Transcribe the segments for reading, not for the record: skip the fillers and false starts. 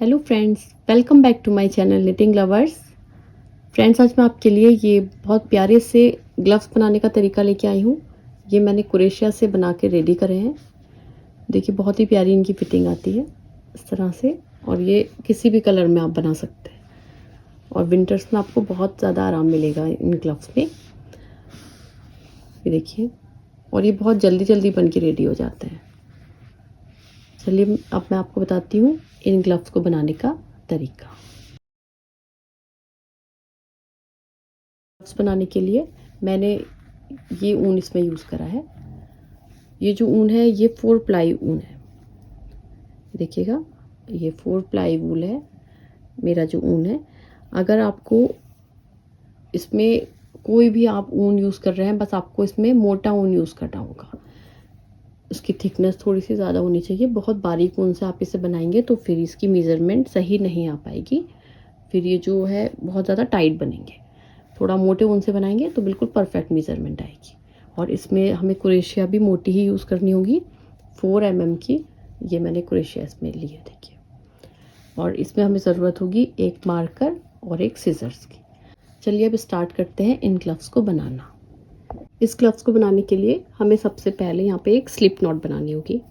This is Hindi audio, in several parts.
Hello friends, welcome back to my channel knitting lovers. Friends, आज मैं आपके लिए ये बहुत प्यारे से ग्लव्स बनाने का तरीका लेके आई हूँ। ये मैंने क्रोशिया से बना के रेडी करे हैं। देखिए, बहुत ही प्यारी इनकी फिटिंग आती है इस तरह से, और ये किसी भी कलर में आप बना सकते हैं। और विंटर्स में आपको बहुत ज़्यादा आराम मिलेगा इन ग्लव्स में। ये देखिए, और ये बहुत जल्दी जल्दी बन के रेडी हो जाते हैं। चलिए अब मैं आपको बताती हूँ इन ग्लव्स को बनाने का तरीका। ग्लव्स बनाने के लिए मैंने ये ऊन इसमें यूज़ करा है। ये जो ऊन है ये 4 प्लाई ऊन है। देखिएगा, ये 4 प्लाई वूल है मेरा जो ऊन है। अगर आपको इसमें कोई भी आप ऊन यूज़ कर रहे हैं, बस आपको इसमें मोटा ऊन यूज़ करना होगा। उसकी थिकनेस थोड़ी सी ज़्यादा होनी चाहिए। बहुत बारीक ऊन से आप इसे बनाएंगे तो फिर इसकी मेज़रमेंट सही नहीं आ पाएगी। फिर ये जो है बहुत ज़्यादा टाइट बनेंगे। थोड़ा मोटे ऊन से बनाएंगे तो बिल्कुल परफेक्ट मेज़रमेंट आएगी। और इसमें हमें क्रोशिया भी मोटी ही यूज़ करनी होगी। 4 mm की ये मैंने क्रोशिया इसमें ली है, देखिए। और इसमें हमें ज़रूरत होगी एक मार्कर और एक सीजर्स की। चलिए अब स्टार्ट करते हैं इन ग्लव्स को बनाना। इस ग्लव्स को बनाने के लिए हमें सबसे पहले यहाँ पे एक स्लिप नॉट बनानी होगी,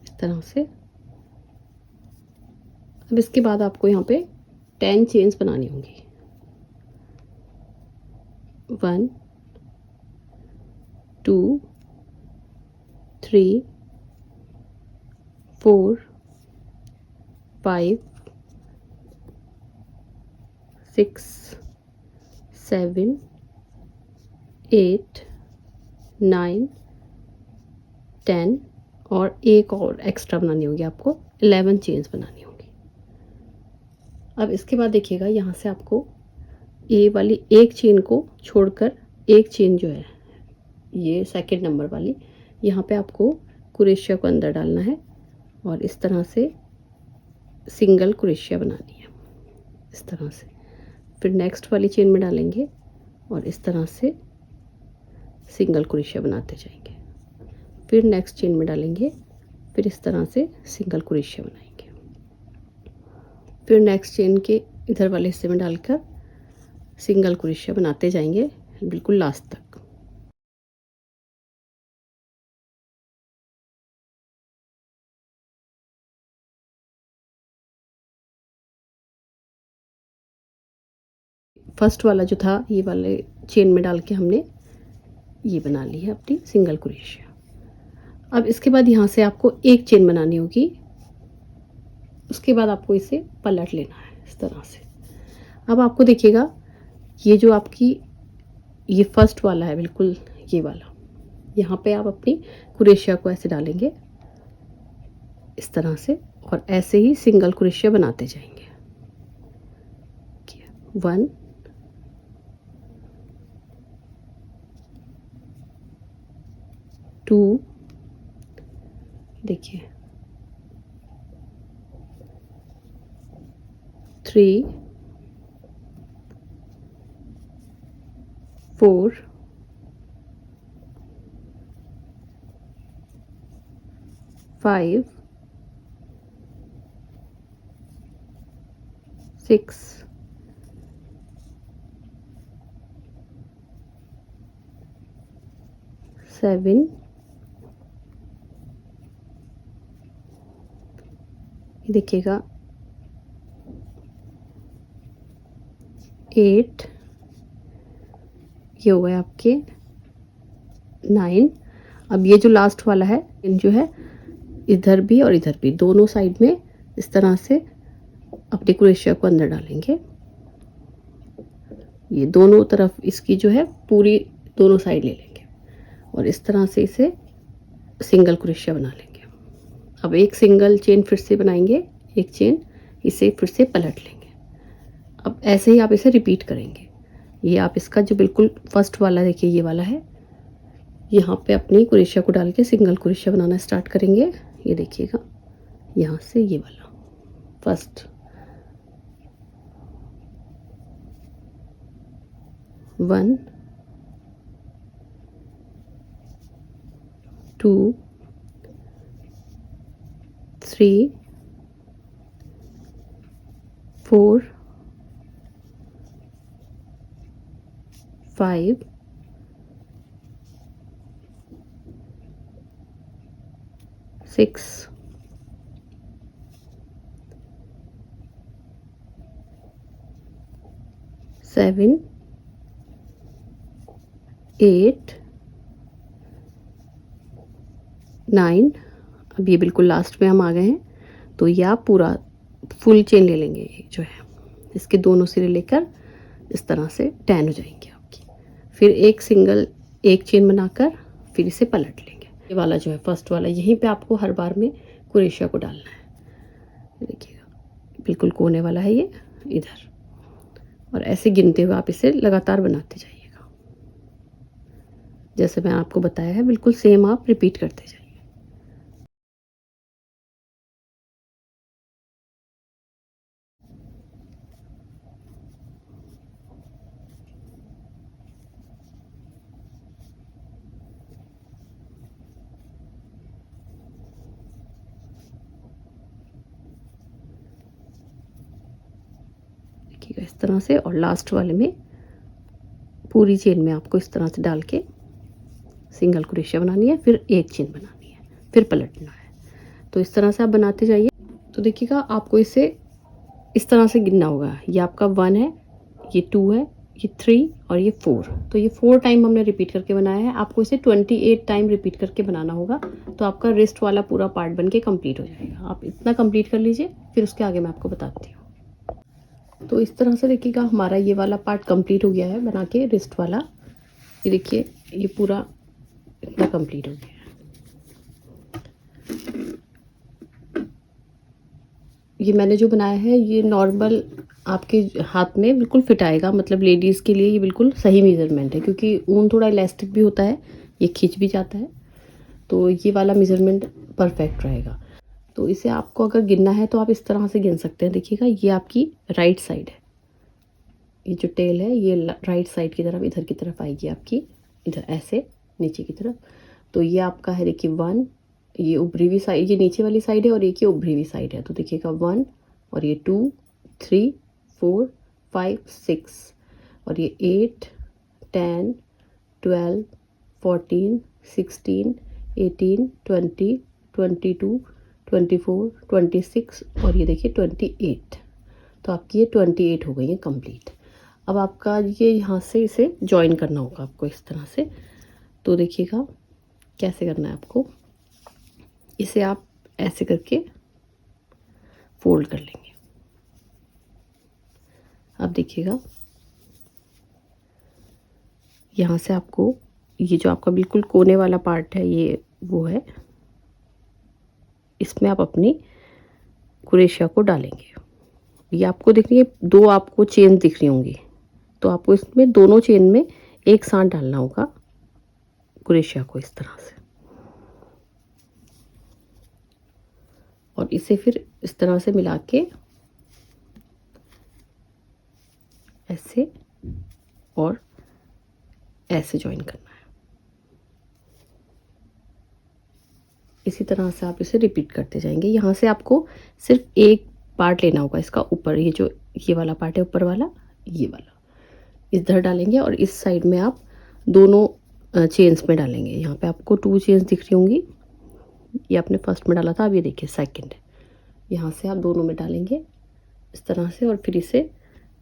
इस तरह से। अब इसके बाद आपको यहाँ पे 10 चेन्स बनानी होंगी। 1 2 3 4 5 6 7 8 9 10 और एक और एक्स्ट्रा बनानी होगी आपको। 11 चेन्स बनानी होगी। अब इसके बाद देखिएगा, यहाँ से आपको ए वाली एक चेन को छोड़कर एक चेन जो है ये सेकंड नंबर वाली, यहाँ पे आपको क्रोशिया को अंदर डालना है और इस तरह से सिंगल क्रोशिया बनानी है, इस तरह से। फिर नेक्स्ट वाली चेन में डालेंगे और इस तरह से सिंगल क्रोशिया बनाते जाएंगे। फिर नेक्स्ट चेन में डालेंगे, फिर इस तरह से सिंगल क्रोशिया बनाएंगे। फिर नेक्स्ट चेन के इधर वाले हिस्से में डालकर सिंगल क्रोशिया बनाते जाएंगे बिल्कुल लास्ट तक। फर्स्ट वाला जो था ये वाले चेन में डाल के हमने ये बना ली है अपनी सिंगल क्रोशिया। अब इसके बाद यहाँ से आपको एक चेन बनानी होगी। उसके बाद आपको इसे पलट लेना है इस तरह से। अब आपको देखिएगा, ये जो आपकी ये फर्स्ट वाला है, बिल्कुल ये वाला, यहाँ पे आप अपनी क्रोशिया को ऐसे डालेंगे इस तरह से और ऐसे ही सिंगल क्रोशिया बनाते जाएंगे। 1 2 देखिए 3 4 5 6 7 देखिएगा 8, ये हो गए आपके 9। अब ये जो लास्ट वाला है, इन जो है इधर भी और इधर भी दोनों साइड में इस तरह से अपनी क्रोशिया को अंदर डालेंगे। ये दोनों तरफ इसकी जो है पूरी दोनों साइड ले लेंगे और इस तरह से इसे सिंगल क्रोशिया बना लेंगे। अब एक सिंगल चेन फिर से बनाएंगे, एक चेन, इसे फिर से पलट लेंगे। अब ऐसे ही आप इसे रिपीट करेंगे। ये आप इसका जो बिल्कुल फर्स्ट वाला देखिए ये वाला है, यहाँ पे अपनी क्रोशिया को डाल के सिंगल क्रोशिया बनाना स्टार्ट करेंगे। ये देखिएगा, यहाँ से ये वाला फर्स्ट 1 2 3 4 5 6 7 8 9। अब ये बिल्कुल लास्ट में हम आ गए हैं, तो ये आप पूरा फुल चेन ले लेंगे। ये जो है इसके दोनों सिरे लेकर इस तरह से 10 हो जाएंगे आपकी। फिर एक सिंगल एक चेन बनाकर फिर इसे पलट लेंगे। ये वाला जो है फर्स्ट वाला, यहीं पे आपको हर बार में क्रोशिया को डालना है। देखिएगा बिल्कुल कोने वाला है ये इधर, और ऐसे गिनते हुए आप इसे लगातार बनाते जाइएगा। जैसे मैंने आपको बताया है बिल्कुल सेम आप रिपीट करते जाइए। देखिएगा इस तरह से, और लास्ट वाले में पूरी चेन में आपको इस तरह से डाल के सिंगल क्रोशिया बनानी है, फिर एक चेन बनानी है, फिर पलटना है। तो इस तरह से आप बनाते जाइए। तो देखिएगा आपको इसे इस तरह से गिनना होगा। ये आपका 1 है, ये 2 है, ये 3 और ये 4। तो ये 4 टाइम हमने रिपीट करके बनाया है। आपको इसे 28 टाइम रिपीट करके बनाना होगा, तो आपका रिस्ट वाला पूरा पार्ट बन के कम्प्लीट हो जाएगा। आप इतना कंप्लीट कर लीजिए, फिर उसके आगे मैं आपको बताती हूँ। तो इस तरह से देखिएगा हमारा ये वाला पार्ट कंप्लीट हो गया है बना के, रिस्ट वाला। ये देखिए ये पूरा इतना कंप्लीट हो गया है। ये मैंने जो बनाया है ये नॉर्मल आपके हाथ में बिल्कुल फिट आएगा, मतलब लेडीज़ के लिए ये बिल्कुल सही मेज़रमेंट है, क्योंकि ऊन थोड़ा इलास्टिक भी होता है, ये खींच भी जाता है, तो ये वाला मेज़रमेंट परफेक्ट रहेगा। तो इसे आपको अगर गिनना है तो आप इस तरह से गिन सकते हैं। देखिएगा ये आपकी राइट साइड है, ये जो टेल है ये राइट साइड की तरफ इधर की तरफ आएगी आपकी, इधर ऐसे नीचे की तरफ। तो ये आपका है देखिए 1, ये उभरी हुई साइड, ये नीचे वाली साइड है, और एक ये उभरी हुई साइड है। तो देखिएगा 1 और ये 2 3 4 5 6, और ये 8 10 12 14 16 18 20 22 24 26, और ये देखिए 28। तो आपकी ये 28 हो गई है कंप्लीट। अब आपका ये यहाँ से इसे जॉइन करना होगा आपको इस तरह से। तो देखिएगा कैसे करना है आपको, इसे आप ऐसे करके फोल्ड कर लेंगे। अब देखिएगा यहाँ से आपको ये जो आपका बिल्कुल कोने वाला पार्ट है ये वो है, इसमें आप अपनी क्रोशिया को डालेंगे। ये आपको दिख रही है, 2 आपको चेन दिख रही होंगी, तो आपको इसमें दोनों चेन में एक साथ डालना होगा क्रोशिया को इस तरह से, और इसे फिर इस तरह से मिला के ऐसे और ऐसे जॉइन करना है। इसी तरह से आप इसे रिपीट करते जाएंगे। यहाँ से आपको सिर्फ एक पार्ट लेना होगा इसका ऊपर, ये जो ये वाला पार्ट है ऊपर वाला, ये वाला इधर डालेंगे, और इस साइड में आप दोनों चेन्स में डालेंगे। यहाँ पे आपको 2 चेन्स दिख रही होंगी, ये आपने फर्स्ट में डाला था, अब ये देखिए सेकंड है। यहाँ से आप दोनों में डालेंगे इस तरह से, और फिर इसे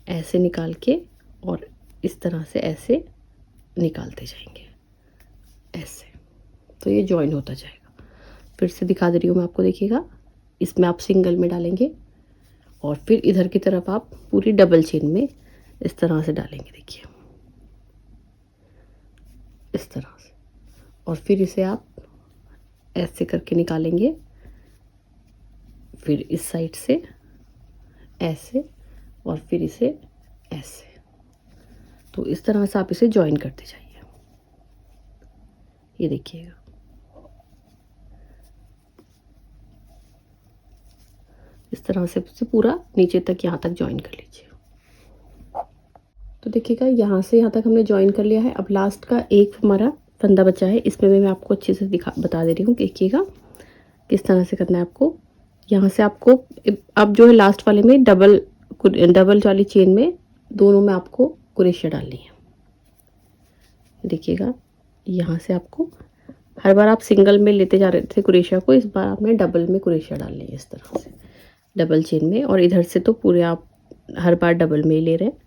ऐसे निकाल के और इस तरह से ऐसे निकालते जाएंगे ऐसे, तो ये जॉइन होता जाएगा। फिर से दिखा दे रही हूँ मैं आपको, देखिएगा इसमें आप सिंगल में डालेंगे, और फिर इधर की तरफ आप पूरी डबल चेन में इस तरह से डालेंगे, देखिए इस तरह से, और फिर इसे आप ऐसे करके निकालेंगे, फिर इस साइड से ऐसे, और फिर इसे ऐसे। तो इस तरह से आप इसे जॉइन करते जाइए। ये देखिएगा इस तरह से इसे पूरा नीचे तक यहाँ तक जॉइन कर लीजिए। तो देखिएगा यहाँ से यहाँ तक हमने जॉइन कर लिया है। अब लास्ट का एक हमारा फंदा बचा है, इसमें मैं आपको अच्छे से बता दे रही हूँ। देखिएगा किस तरह से करना है आपको। यहाँ से आपको अब जो है लास्ट वाले में डबल डबल वाली चेन में दोनों में आपको क्रोशिया डालनी है। देखिएगा, यहाँ से आपको हर बार आप सिंगल में लेते जा रहे थे क्रोशिया को, इस बार आपने डबल में क्रोशिया डालनी है, इस तरह से डबल चेन में। और इधर से तो पूरे आप हर बार डबल में ही ले रहे हैं,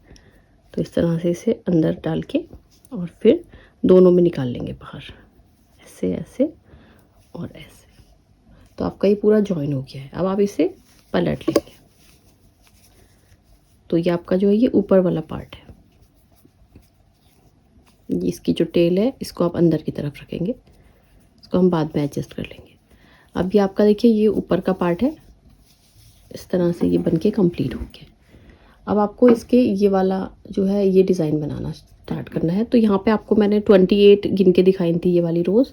तो इस तरह से इसे अंदर डाल के और फिर दोनों में निकाल लेंगे बाहर, ऐसे ऐसे और ऐसे। तो आपका ये पूरा जॉइन हो गया है। अब आप इसे पलट लेंगे, तो ये आपका जो है ये ऊपर वाला पार्ट है, इसकी जो टेल है इसको आप अंदर की तरफ रखेंगे, इसको हम बाद में एडजस्ट कर लेंगे। अब ये आपका देखिए ये ऊपर का पार्ट है, इस तरह से ये बनके कंप्लीट हो गया। अब आपको इसके ये वाला जो है ये डिज़ाइन बनाना स्टार्ट करना है। तो यहाँ पे आपको मैंने 28 गिन के दिखाई थी ये वाली रोज़।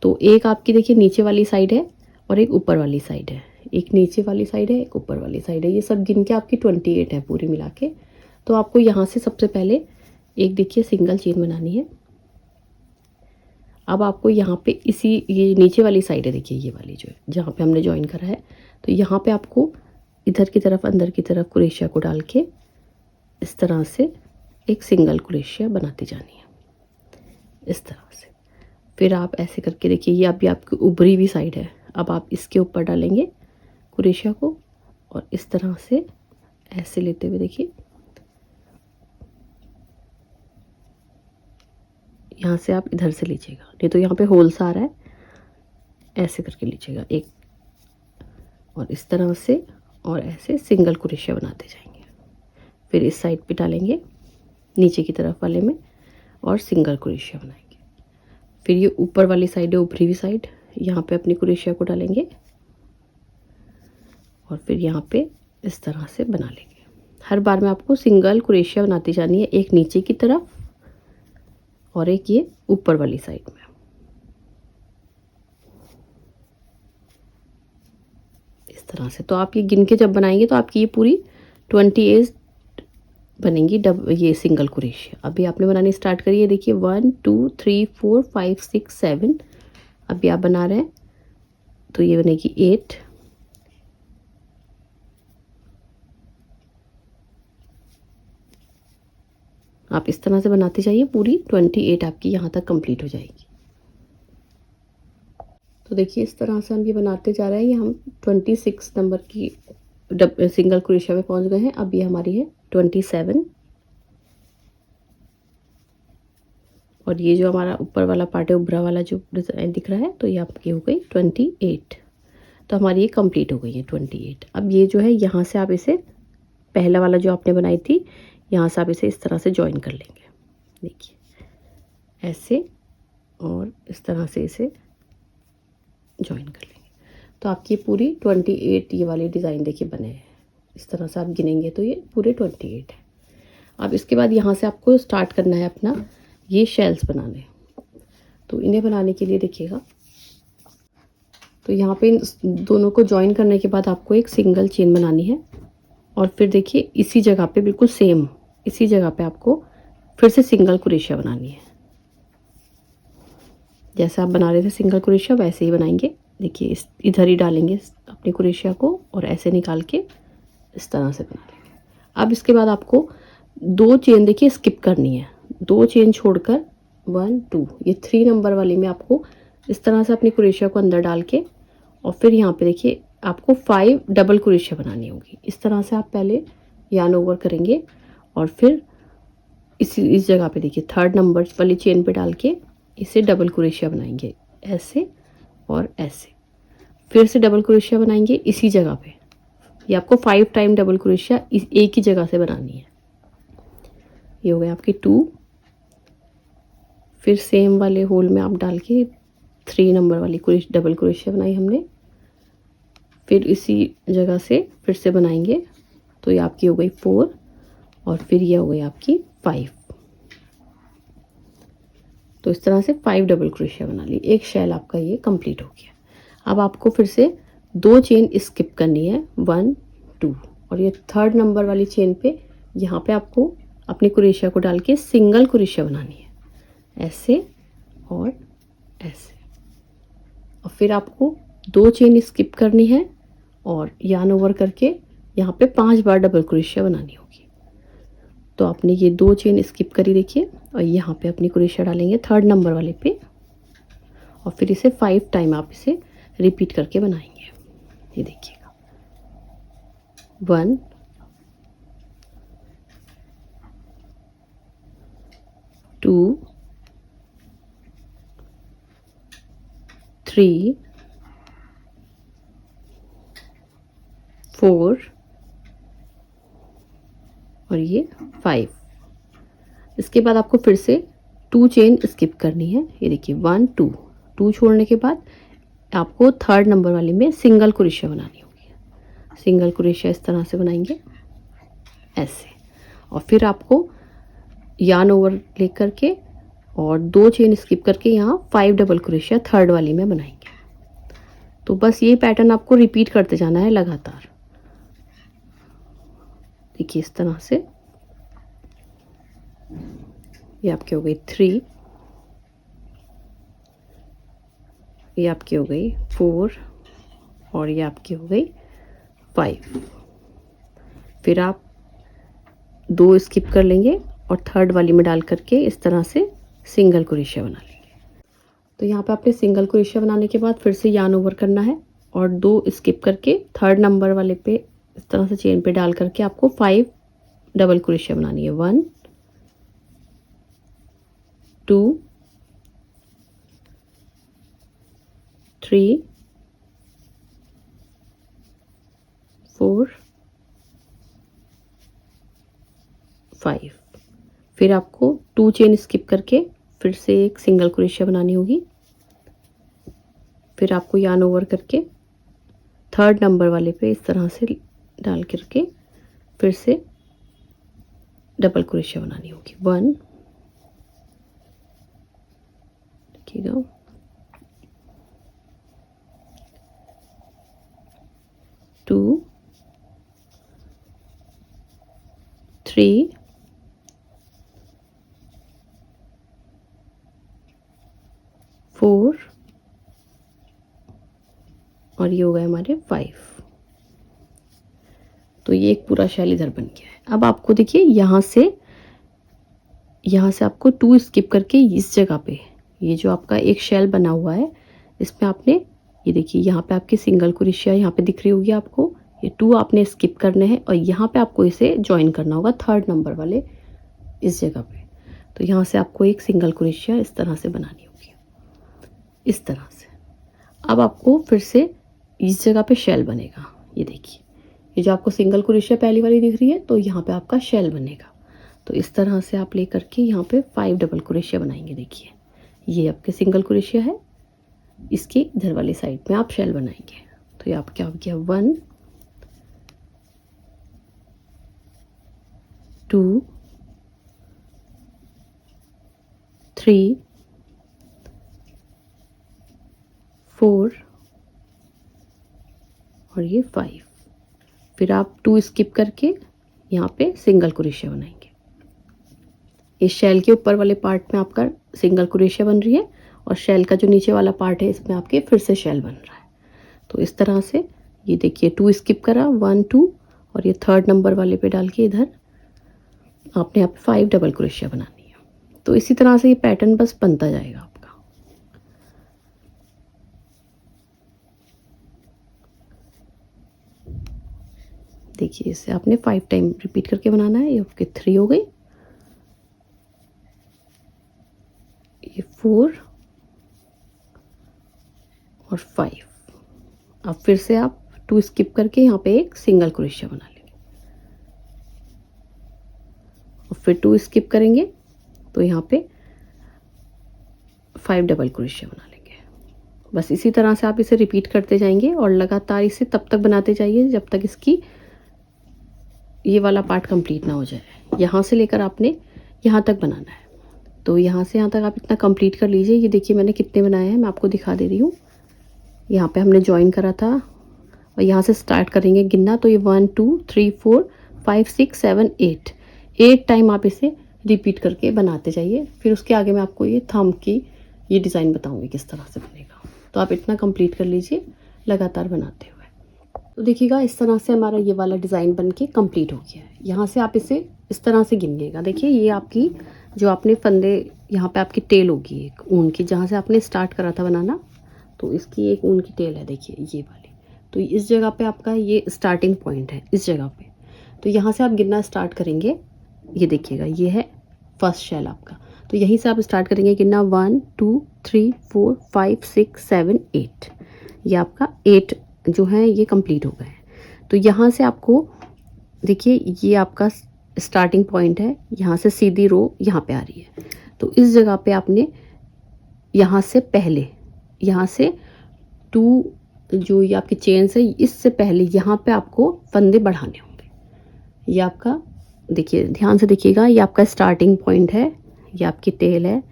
तो एक आपकी देखिए नीचे वाली साइड है और एक ऊपर वाली साइड है, एक नीचे वाली साइड है, एक ऊपर वाली साइड है, ये सब गिन के आपकी 28 है पूरी मिला के। तो आपको यहाँ से सबसे पहले एक देखिए सिंगल चेन बनानी है। अब आपको यहाँ पे इसी ये नीचे वाली साइड है, देखिए ये वाली जो है जहाँ पे हमने ज्वाइन करा है, तो यहाँ पे आपको इधर की तरफ अंदर की तरफ क्रोशिया को डाल के इस तरह से एक सिंगल क्रोशिया बनाती जानी है, इस तरह से। फिर आप ऐसे करके देखिए ये अभी आपकी उभरी हुई साइड है, अब आप इसके ऊपर डालेंगे क्रोशिया को और इस तरह से ऐसे लेते हुए देखिए यहाँ से आप इधर से लीजिएगा, नहीं तो यहाँ पे होल्स आ रहा है, ऐसे करके लीजिएगा एक, और इस तरह से और ऐसे सिंगल क्रोशिया बनाते जाएंगे। फिर इस साइड पे डालेंगे नीचे की तरफ वाले में और सिंगल क्रोशिया बनाएंगे। फिर ये ऊपर वाली साइड है, ऊपरी हुई साइड, यहाँ पे अपनी क्रोशिया को डालेंगे और फिर यहाँ पे इस तरह से बना लेंगे। हर बार में आपको सिंगल क्रोशिया बनाती जानी है, एक नीचे की तरफ और एक ये ऊपर वाली साइड में, इस तरह से। तो आप ये गिन के जब बनाएंगे तो आपकी ये पूरी 28 बनेंगी ये सिंगल क्रोशिया। अभी आपने बनानी स्टार्ट करी है, देखिए 1 2 3 4 5 6 7, अभी आप बना रहे हैं तो ये बनेगी 8, आप इस तरह से बनाते जाइए, पूरी 28 आपकी यहाँ तक कंप्लीट हो जाएगी। तो देखिए इस तरह से हम ये बनाते जा रहे हैं, ये हम 26 नंबर की सिंगल क्रोशिया में पहुंच गए हैं। अब ये हमारी है 27 और ये जो हमारा ऊपर वाला पार्ट है, उभरा वाला जो डिज़ाइन दिख रहा है, तो ये आपकी हो गई 28। तो हमारी ये कंप्लीट हो गई है 28। अब ये जो है यहाँ से आप इसे पहला वाला जो आपने बनाई थी, यहाँ से आप इसे इस तरह से ज्वाइन कर लेंगे, देखिए ऐसे और इस तरह से इसे ज्वाइन कर लेंगे। तो आपकी पूरी 28 ये वाले डिज़ाइन देखिए बने हैं, इस तरह से आप गिनेंगे तो ये पूरे 28 है। अब इसके बाद यहाँ से आपको स्टार्ट करना है अपना ये शेल्स बनाने। तो इन्हें बनाने के लिए देखिएगा, तो यहाँ पे इन दोनों को ज्वाइन करने के बाद आपको एक सिंगल चेन बनानी है और फिर देखिए इसी जगह पे बिल्कुल सेम इसी जगह पे आपको फिर से सिंगल क्रोशिया बनानी है। जैसे आप बना रहे थे सिंगल क्रोशिया वैसे ही बनाएंगे। देखिए इस इधर ही डालेंगे अपनी क्रोशिया को और ऐसे निकाल के इस तरह से बना लेंगे। अब इसके बाद आपको 2 चेन देखिए स्किप करनी है, 2 चेन छोड़कर 1 2 ये 3 नंबर वाली में आपको इस तरह से अपनी क्रोशिया को अंदर डाल के और फिर यहाँ पे देखिए आपको 5 डबल क्रोशिया बनानी होगी। इस तरह से आप पहले यार्न ओवर करेंगे और फिर इस जगह पे देखिए 3rd नंबर वाली चेन पे डाल के इसे डबल क्रोशिया बनाएंगे, ऐसे और ऐसे। फिर से डबल क्रोशिया बनाएंगे इसी जगह पे, ये आपको 5 टाइम डबल क्रोशिया एक ही जगह से बनानी है। ये हो गए आपके 2, फिर सेम वाले होल में आप डाल के 3 नंबर वाली डबल क्रोशिया बनाई हमने, फिर इसी जगह से फिर से बनाएंगे, तो ये आपकी हो गई 4 और फिर ये हो गई आपकी 5। तो इस तरह से 5 डबल क्रोशिया बना ली, एक शेल आपका ये कंप्लीट हो गया। अब आपको फिर से 2 चेन स्किप करनी है 1 2 और ये 3rd नंबर वाली चेन पे यहाँ पे आपको अपनी क्रोशिया को डाल के सिंगल क्रोशिया बनानी है, ऐसे और ऐसे। और फिर आपको 2 चेन स्किप करनी है और यार्न ओवर करके यहाँ पे 5 बार डबल क्रोशिया बनानी होगी। तो आपने ये 2 चेन स्किप करी देखिए, और यहाँ पे अपनी क्रोशिया डालेंगे 3rd नंबर वाले पे, और फिर इसे 5 टाइम आप इसे रिपीट करके बनाएंगे। ये देखिएगा 1 2 3 4 और ये 5। इसके बाद आपको फिर से 2 चेन स्किप करनी है। ये देखिए 1 2 2 छोड़ने के बाद आपको 3rd नंबर वाले में सिंगल क्रोशिया बनानी होगी। सिंगल क्रोशिया इस तरह से बनाएंगे ऐसे, और फिर आपको यार्न ओवर लेकर के और 2 चेन स्किप करके यहाँ 5 डबल क्रोशिया 3rd वाली में बनाएंगे। तो बस ये पैटर्न आपको रिपीट करते जाना है लगातार। देखिए इस तरह से ये आपकी हो गई 3, ये आपकी हो गई 4 और ये आपकी हो गई 5। फिर आप 2 स्किप कर लेंगे और 3rd वाली में डाल करके इस तरह से सिंगल क्रोशिया बना लेंगे। तो यहाँ पे आपने सिंगल क्रोशिया बनाने के बाद फिर से यार्न ओवर करना है और 2 स्किप करके 3rd नंबर वाले पे इस तरह से चेन पे डाल करके आपको 5 डबल क्रोशिया बनानी है। 1 2 3 4 5। फिर आपको 2 चेन स्किप करके फिर से एक सिंगल क्रोशिया बनानी होगी। फिर आपको यार्न ओवर करके 3rd नंबर वाले पे इस तरह से डाल करके फिर से डबल क्रोशिया बनानी होगी। 1 देखिएगा 2 3 4 और ये हो गए हमारे 5। तो ये एक पूरा शेल इधर बन गया है। अब आपको देखिए यहाँ से आपको 2 स्किप करके इस जगह पे ये जो आपका एक शेल बना हुआ है इसमें आपने ये देखिए यहाँ पे आपकी सिंगल क्रोशिया यहाँ पे दिख रही होगी आपको। ये 2 आपने स्किप करने हैं और यहाँ पे आपको इसे ज्वाइन करना होगा 3rd नंबर वाले इस जगह पे। तो यहाँ से आपको एक सिंगल क्रोशिया इस तरह से बनानी होगी, इस तरह से। अब आपको फिर से इस जगह पे शेल बनेगा। ये देखिए ये जो आपको सिंगल क्रोशिया पहली वाली दिख रही है तो यहाँ पे आपका शेल बनेगा। तो इस तरह से आप लेकर के यहाँ पे 5 डबल क्रोशिया बनाएंगे। देखिए ये आपके सिंगल क्रोशिया है, इसके इधर वाली साइड में आप शेल बनाएंगे। तो ये आपका हो गया 1 2 3 4 और ये 5। फिर आप 2 स्किप करके यहाँ पे सिंगल क्रोशिया बनाएंगे। इस शेल के ऊपर वाले पार्ट में आपका सिंगल क्रोशिया बन रही है और शेल का जो नीचे वाला पार्ट है इसमें आपके फिर से शेल बन रहा है। तो इस तरह से ये देखिए 2 स्किप करा 1 2 और ये 3rd नंबर वाले पे डाल के इधर आपने यहाँ पे 5 डबल क्रोशिया बनानी है। तो इसी तरह से ये पैटर्न बस बनता जाएगा आपका। देखिए इसे आपने 5 टाइम रिपीट करके बनाना है। ये आपके 3 हो गई, ये 4 और 5। अब फिर से आप 2 स्किप करके यहाँ पे एक सिंगल क्रोशिया बना लेंगे और फिर 2 स्किप करेंगे तो यहाँ पे 5 डबल क्रोशिया बना लेंगे। बस इसी तरह से आप इसे रिपीट करते जाएंगे और लगातार इसे तब तक बनाते जाइए जब तक इसकी ये वाला पार्ट कंप्लीट ना हो जाए। यहाँ से लेकर आपने यहाँ तक बनाना है। तो यहाँ से यहाँ तक आप इतना कंप्लीट कर लीजिए। ये देखिए मैंने कितने बनाए हैं, मैं आपको दिखा दे रही हूँ। यहाँ पे हमने ज्वाइन करा था और यहाँ से स्टार्ट करेंगे गिनना। तो ये 1 2 3 4 5 6 7 8 टाइम आप इसे रिपीट करके बनाते जाइए। फिर उसके आगे मैं आपको ये थंब की ये डिज़ाइन बताऊँगी किस तरह से बनेगा। तो आप इतना कंप्लीट कर लीजिए लगातार बनाते हुए। तो देखिएगा इस तरह से हमारा ये वाला डिज़ाइन बन के कम्प्लीट हो गया है। यहाँ से आप इसे इस तरह से गिनिएगा। देखिए ये आपकी जो आपने फंदे, यहाँ पे आपकी टेल होगी एक ऊन की, जहाँ से आपने स्टार्ट करा था बनाना, तो इसकी एक ऊन की टेल है, देखिए ये वाली। तो इस जगह पे आपका ये स्टार्टिंग पॉइंट है, इस जगह पे। तो यहाँ से आप गिनना स्टार्ट करेंगे। ये देखिएगा ये है फर्स्ट शेल आपका, तो यहीं से आप स्टार्ट करेंगे गिनना 1 2 3 4 5 6 7 8। ये आपका 8 जो है ये कंप्लीट हो गए हैं। तो यहाँ से आपको देखिए ये आपका स्टार्टिंग पॉइंट है, यहाँ से सीधी रो यहाँ पे आ रही है। तो इस जगह पे आपने यहाँ से पहले, यहाँ से 2 जो ये आपकी चेन्स है, इससे पहले यहाँ पे आपको फंदे बढ़ाने होंगे। ये आपका देखिए, ध्यान से देखिएगा, ये आपका स्टार्टिंग पॉइंट है, ये आपकी टेल है।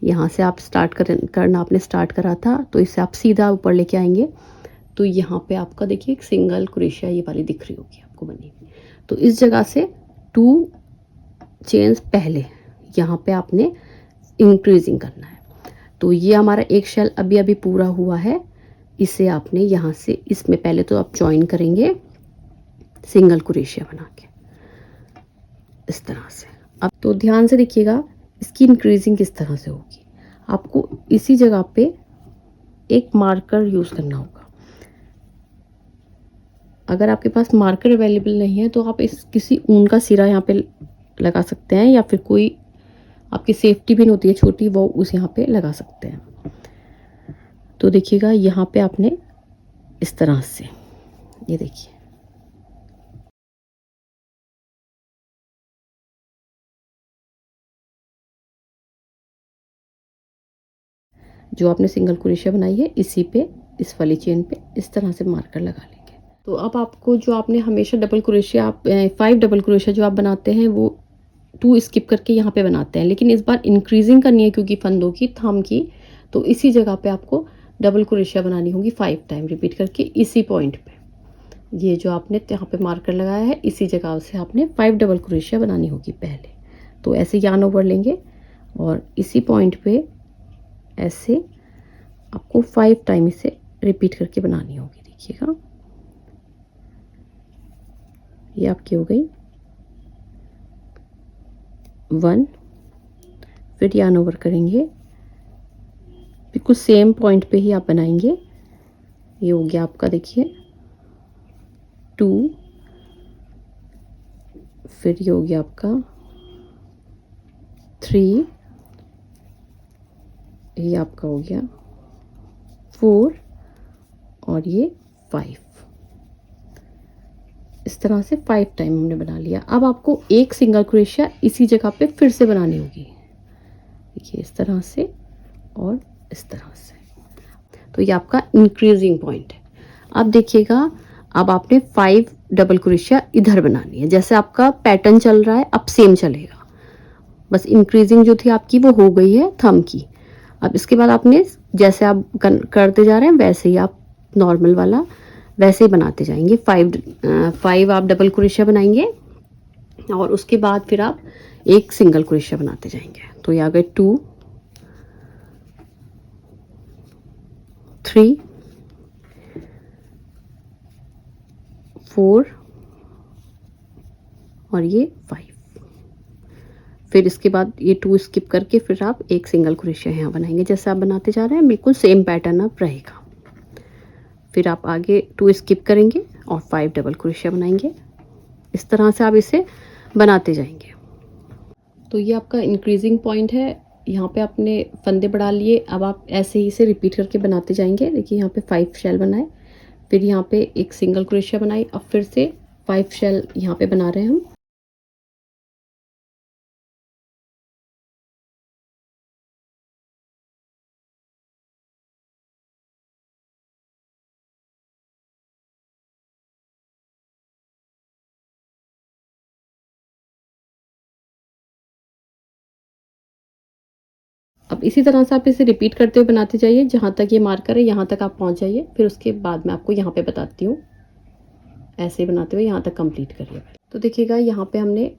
यहाँ से आप स्टार्ट करना आपने स्टार्ट करा था, तो इससे आप सीधा ऊपर लेके आएंगे। तो यहाँ पे आपका देखिए एक सिंगल क्रोशिया ये वाली दिख रही होगी आपको बनी हुई। तो इस जगह से 2 चेन्स पहले यहाँ पे आपने इंक्रीजिंग करना है। तो ये हमारा एक शेल अभी अभी पूरा हुआ है। इसे आपने यहाँ से, इसमें पहले तो आप ज्वाइन करेंगे सिंगल क्रोशिया बना के इस तरह से। अब तो ध्यान से देखिएगा इसकी इंक्रीजिंग किस तरह से होगी। आपको इसी जगह पे एक मार्कर यूज़ करना होगा। अगर आपके पास मार्कर अवेलेबल नहीं है तो आप इस किसी ऊन का सिरा यहाँ पे लगा सकते हैं, या फिर कोई आपकी सेफ्टी पिन होती है छोटी, वो उस यहाँ पे लगा सकते हैं। तो देखिएगा यहाँ पे आपने इस तरह से, ये देखिए जो आपने सिंगल क्रोशिया बनाई है इसी पे, इस वाली चेन पे इस तरह से मार्कर लगा लेंगे। तो अब आपको जो आपने हमेशा डबल क्रोशिया, आप 5 डबल क्रोशिया जो आप बनाते हैं वो 2 स्किप करके यहाँ पे बनाते हैं, लेकिन इस बार इंक्रीजिंग करनी है क्योंकि फंदों की, थंब की। तो इसी जगह पे आपको डबल क्रोशिया बनानी होगी 5 टाइम रिपीट करके इसी पॉइंट पे। ये जो आपने यहाँ पे मार्कर लगाया है इसी जगह से आपने 5 डबल क्रोशिया बनानी होगी पहले। तो ऐसे यार्न ओवर लेंगे और इसी पॉइंट पे ऐसे आपको 5 टाइम इसे रिपीट करके बनानी होगी। देखिएगा ये आपकी हो गई 1, फिर यार्न ओवर करेंगे, बिल्कुल सेम पॉइंट पे ही आप बनाएंगे। ये हो गया आपका देखिए 2, फिर ये हो गया आपका 3, ये आपका हो गया 4 और ये 5। इस तरह से 5 टाइम हमने बना लिया। अब आपको एक सिंगल क्रोशिया इसी जगह पे फिर से बनानी होगी। देखिए इस तरह से और इस तरह से। तो ये आपका इंक्रीजिंग पॉइंट है। अब देखिएगा, अब आपने 5 डबल क्रोशिया इधर बनानी है। जैसे आपका पैटर्न चल रहा है अब सेम चलेगा, बस इंक्रीजिंग जो थी आपकी वो हो गई है थंब की। अब इसके बाद आपने जैसे आप करते जा रहे हैं वैसे ही आप नॉर्मल वाला वैसे ही बनाते जाएंगे। 5 आप डबल क्रोशिया बनाएंगे और उसके बाद फिर आप एक सिंगल क्रोशिया बनाते जाएंगे। तो ये आ गए 2 3 4 और ये 5। फिर इसके बाद ये 2 स्किप करके फिर आप एक सिंगल क्रोशिया यहाँ बनाएंगे। जैसे आप बनाते जा रहे हैं बिल्कुल सेम पैटर्न अब रहेगा। फिर आप आगे 2 स्किप करेंगे और 5 डबल क्रोशिया बनाएंगे। इस तरह से आप इसे बनाते जाएंगे। तो ये आपका इंक्रीजिंग पॉइंट है। यहाँ पे आपने फंदे बढ़ा लिए। अब आप ऐसे ही इसे रिपीट करके बनाते जाएंगे। देखिए यहाँ पे 5 शेल बनाए, फिर यहाँ पे एक सिंगल क्रोशिया बनाई, अब फिर से 5 शेल यहाँ पे बना रहे हैं हम। अब इसी तरह से आप इसे रिपीट करते हुए बनाते जाइए। जहाँ तक ये मार्कर है यहाँ तक आप पहुँच जाइए। फिर उसके बाद मैं आपको यहाँ पे बताती हूँ। ऐसे ही बनाते हुए यहाँ तक कंप्लीट करिए। तो देखिएगा यहाँ पे हमने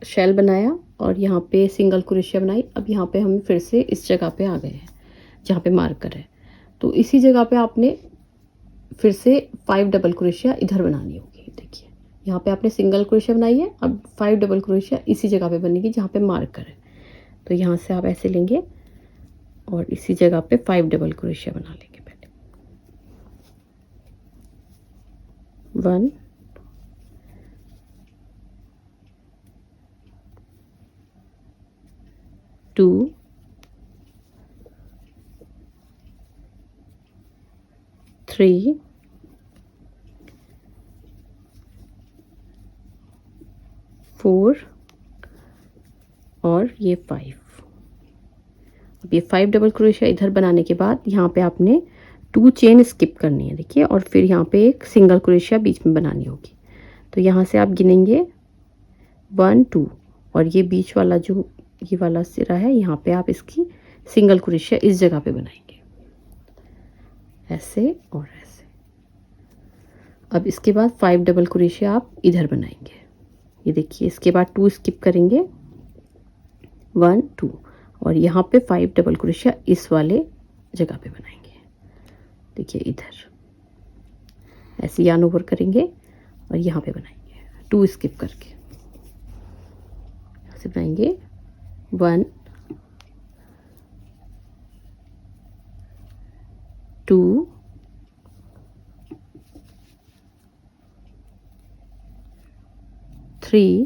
शेल बनाया और यहाँ पे सिंगल क्रोशिया बनाई। अब यहाँ पे हम फिर से इस जगह पे आ गए हैं जहाँ पे मार्कर है। तो इसी जगह पे आपने फिर से 5 डबल क्रोशिया इधर बनानी होगी। देखिए यहाँ पे आपने सिंगल क्रोशिया बनाई है, अब 5 डबल क्रोशिया इसी जगह पे बनेगी जहाँ पे मार्कर है। तो यहाँ से आप ऐसे लेंगे और इसी जगह पे 5 डबल क्रोशिया बना लेंगे। पहले 1 2 3 4 और ये 5। अब ये 5 डबल क्रोशिया इधर बनाने के बाद यहाँ पे आपने 2 चेन स्किप करनी है। देखिए, और फिर यहाँ पे एक सिंगल क्रोशिया बीच में बनानी होगी। तो यहाँ से आप गिनेंगे 1 2 और ये बीच वाला जो ये वाला सिरा है, यहाँ पे आप इसकी सिंगल क्रोशिया इस जगह पे बनाएंगे, ऐसे और ऐसे। अब इसके बाद 5 डबल क्रोशिया आप इधर बनाएंगे। ये देखिए, इसके बाद 2 स्किप करेंगे, 1 2 और यहाँ पे 5 डबल क्रोशिया इस वाले जगह पे बनाएंगे। देखिए इधर ऐसे यार्न ओवर करेंगे और यहाँ पे बनाएंगे 2 स्किप करके। ऐसे बनाएंगे 1 2 3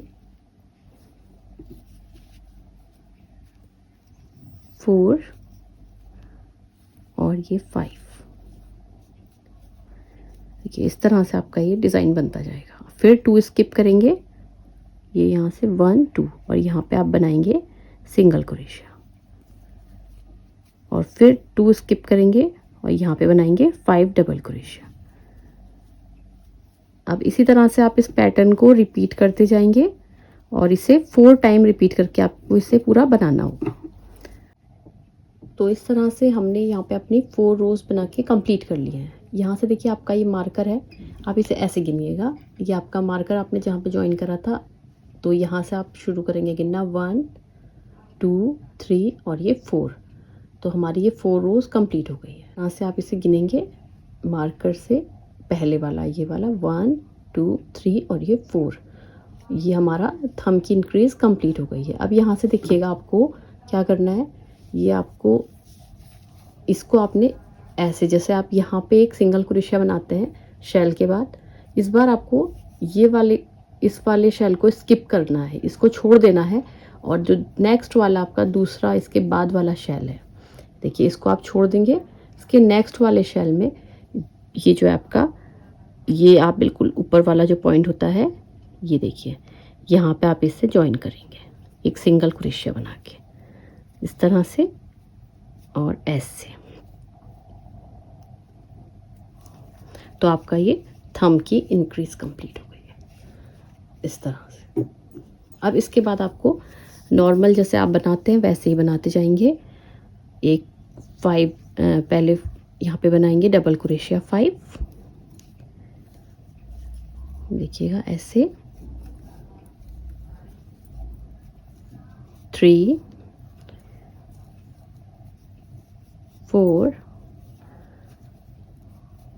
4 और ये 5। देखिए इस तरह से आपका ये डिज़ाइन बनता जाएगा। फिर 2 स्किप करेंगे, ये यहाँ से 1 2 और यहाँ पे आप बनाएंगे सिंगल क्रोशिया और फिर 2 स्किप करेंगे और यहाँ पे बनाएंगे 5 डबल क्रोशिया। अब इसी तरह से आप इस पैटर्न को रिपीट करते जाएंगे और इसे 4 टाइम रिपीट करके आपको इसे पूरा बनाना होगा। तो इस तरह से हमने यहाँ पे अपनी 4 रोज बना के कंप्लीट कर लिए हैं। यहाँ से देखिए आपका ये मार्कर है, आप इसे ऐसे गिनिएगा। ये आपका मार्कर आपने जहाँ पे ज्वाइन करा था, तो यहाँ से आप शुरू करेंगे गिनना 1 2 3 और ये 4। तो हमारी ये 4 रोज कंप्लीट हो गई है। यहाँ से आप इसे गिनेंगे मार्कर से, पहले वाला ये वाला 1 2 3 और ये 4। ये हमारा थंब की इंक्रीज कंप्लीट हो गई है। अब यहाँ से देखिएगा आपको क्या करना है। ये आपको इसको आपने ऐसे, जैसे आप यहाँ पे एक सिंगल क्रोशिया बनाते हैं शेल के बाद, इस बार आपको ये वाले इस वाले शेल को स्किप करना है, इसको छोड़ देना है। और जो नेक्स्ट वाला आपका दूसरा इसके बाद वाला शेल है, देखिए इसको आप छोड़ देंगे। इसके नेक्स्ट वाले शेल में ये जो है आपका, ये आप बिल्कुल ऊपर वाला जो पॉइंट होता है, ये देखिए यहाँ पे आप इससे ज्वाइन करेंगे एक सिंगल क्रोशिया बना के इस तरह से और ऐसे। तो आपका ये थंब की इंक्रीज कंप्लीट हो गई है इस तरह से। अब इसके बाद आपको नॉर्मल जैसे आप बनाते हैं वैसे ही बनाते जाएंगे। एक 5 पहले यहाँ पे बनाएंगे डबल क्रोशिया 5, देखिएगा ऐसे, 3 4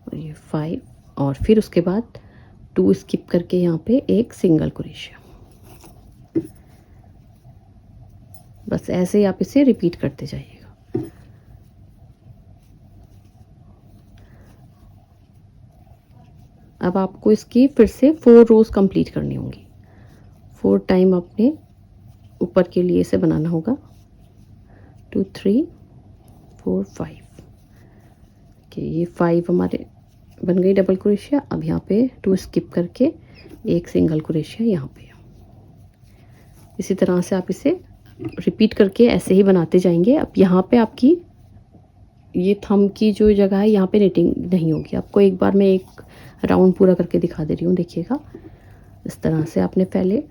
और ये 5 और फिर उसके बाद 2 स्किप करके यहाँ पे एक सिंगल क्रोशिया। बस ऐसे ही आप इसे रिपीट करते जाइएगा। अब आपको इसकी फिर से 4 रोज कंप्लीट करनी होंगी। 4 टाइम आपने ऊपर के लिए इसे बनाना होगा। 2 3 4 5 कि ये 5 हमारे बन गई डबल क्रोशिया। अब यहाँ पे 2 स्किप करके एक सिंगल क्रोशिया यहाँ पे। इसी तरह से आप इसे रिपीट करके ऐसे ही बनाते जाएंगे। अब यहाँ पे आपकी ये थंब की जो जगह है, यहाँ पे निटिंग नहीं होगी। आपको एक बार मैं एक राउंड पूरा करके दिखा दे रही हूँ। देखिएगा इस तरह से आपने पहले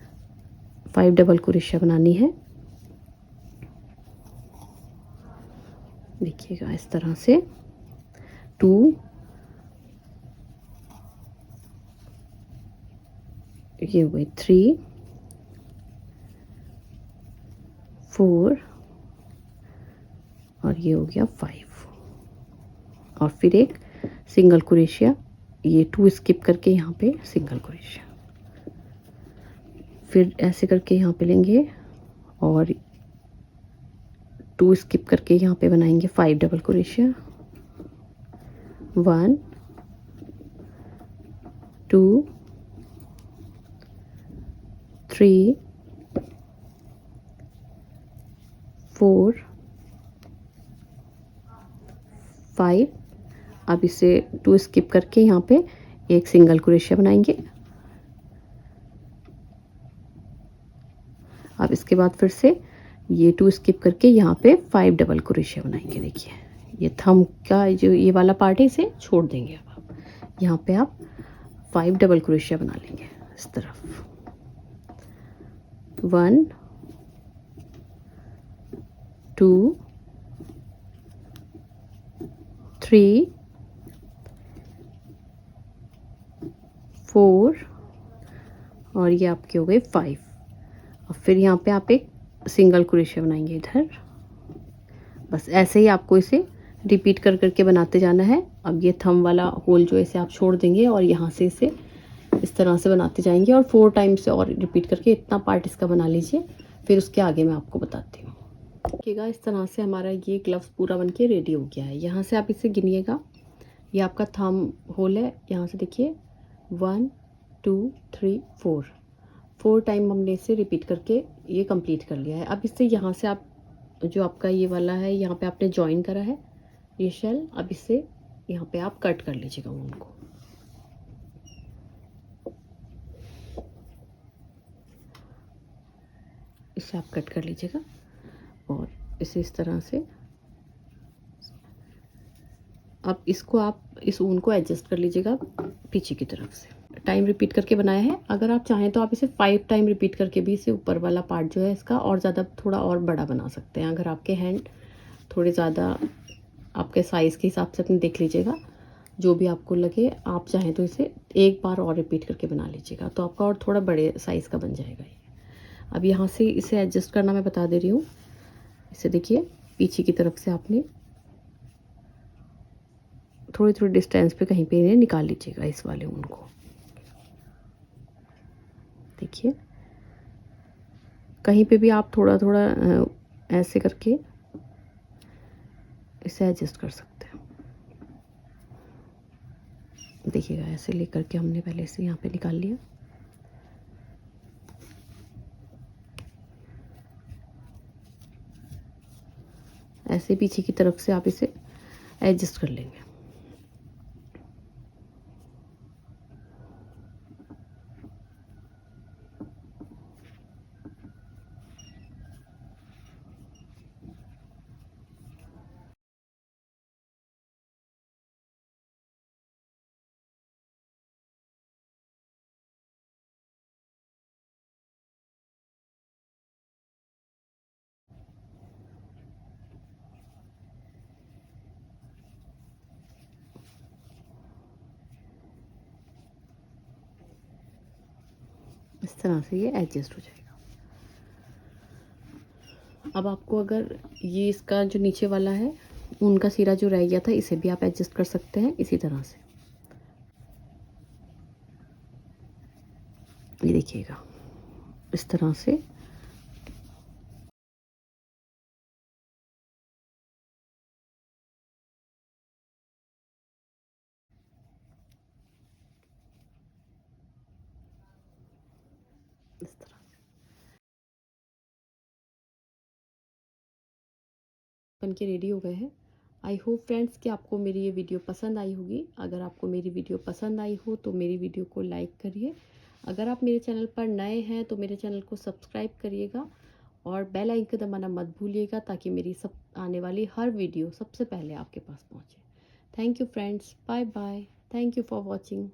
5 डबल क्रोशिया बनानी है। देखिएगा इस तरह से 2, ये हो गई 3 4 और ये हो गया 5 और फिर एक सिंगल क्रोशिया, ये 2 स्किप करके यहाँ पे सिंगल क्रोशिया, फिर ऐसे करके यहाँ पे लेंगे और 2 स्किप करके यहाँ पे बनाएंगे 5 डबल क्रोशिया, 1 2 3 4 5। अब इसे 2 स्किप करके यहाँ पे एक सिंगल क्रोशिया बनाएंगे। अब इसके बाद फिर से ये 2 स्किप करके यहाँ पे 5 डबल क्रोशिया बनाएंगे। देखिए ये थंब का जो ये वाला पार्ट है इसे छोड़ देंगे। अब आप यहाँ पे आप 5 डबल क्रोशिया बना लेंगे इस तरफ, 1 2 3 4 और ये आपके हो गए 5। और फिर यहाँ पे आप एक सिंगल क्रोशिया बनाएंगे इधर। बस ऐसे ही आपको इसे रिपीट कर करके बनाते जाना है। अब ये थंब वाला होल जो इसे आप छोड़ देंगे और यहाँ से इसे इस तरह से बनाते जाएंगे और 4 टाइम से और रिपीट करके इतना पार्ट इसका बना लीजिए। फिर उसके आगे मैं आपको बताती हूँ। देखिएगा इस तरह से हमारा ये ग्लव्स पूरा बनके रेडी हो गया है। यहाँ से आप इसे गिनिएगा, ये आपका थंब होल है। यहाँ से देखिए 1 2 3 4 टाइम हमने इसे रिपीट करके ये कंप्लीट कर लिया है। अब इससे यहाँ से आप जो आपका ये वाला है यहाँ पे आपने ज्वाइन करा है ये शेल, अब इसे यहाँ पे आप कट कर लीजिएगा ऊन को। इसे आप कट कर लीजिएगा और इसे इस तरह से अब इसको आप इस ऊन को एडजस्ट कर लीजिएगा पीछे की तरफ से। टाइम रिपीट करके बनाया है। अगर आप चाहें तो आप इसे 5 टाइम रिपीट करके भी इसे ऊपर वाला पार्ट जो है इसका और ज़्यादा थोड़ा और बड़ा बना सकते हैं। अगर आपके हैंड थोड़े ज़्यादा आपके साइज़ के हिसाब से अपने देख लीजिएगा, जो भी आपको लगे। आप चाहें तो इसे एक बार और रिपीट करके बना लीजिएगा तो आपका और थोड़ा बड़े साइज़ का बन जाएगा ये। अब यहाँ से इसे एडजस्ट करना मैं बता दे रही हूँ। इसे देखिए पीछे की तरफ से आपने थोड़ी थोड़ी डिस्टेंस पे कहीं पे इन्हें निकाल लीजिएगा इस वाले ऊन को। देखिए कहीं पे भी आप थोड़ा थोड़ा ऐसे करके इसे एडजस्ट कर सकते हैं। देखिएगा ऐसे लेकर के हमने पहले से यहाँ पे निकाल लिया। ऐसे पीछे की तरफ से आप इसे एडजस्ट कर लेंगे। इस तरह से ये एडजस्ट हो जाएगा। अब आपको अगर ये इसका जो नीचे वाला है ऊन का सिरा जो रह गया था इसे भी आप एडजस्ट कर सकते हैं इसी तरह से। ये देखिएगा इस तरह से इस तरह बन के रेडी हो गए हैं। आई होप फ्रेंड्स कि आपको मेरी ये वीडियो पसंद आई होगी। अगर आपको मेरी वीडियो पसंद आई हो तो मेरी वीडियो को लाइक करिए। अगर आप मेरे चैनल पर नए हैं तो मेरे चैनल को सब्सक्राइब करिएगा और बेल आइकन दबाना मत भूलिएगा ताकि मेरी सब आने वाली हर वीडियो सबसे पहले आपके पास पहुँचे। Thank you friends, bye bye. Thank you for watching.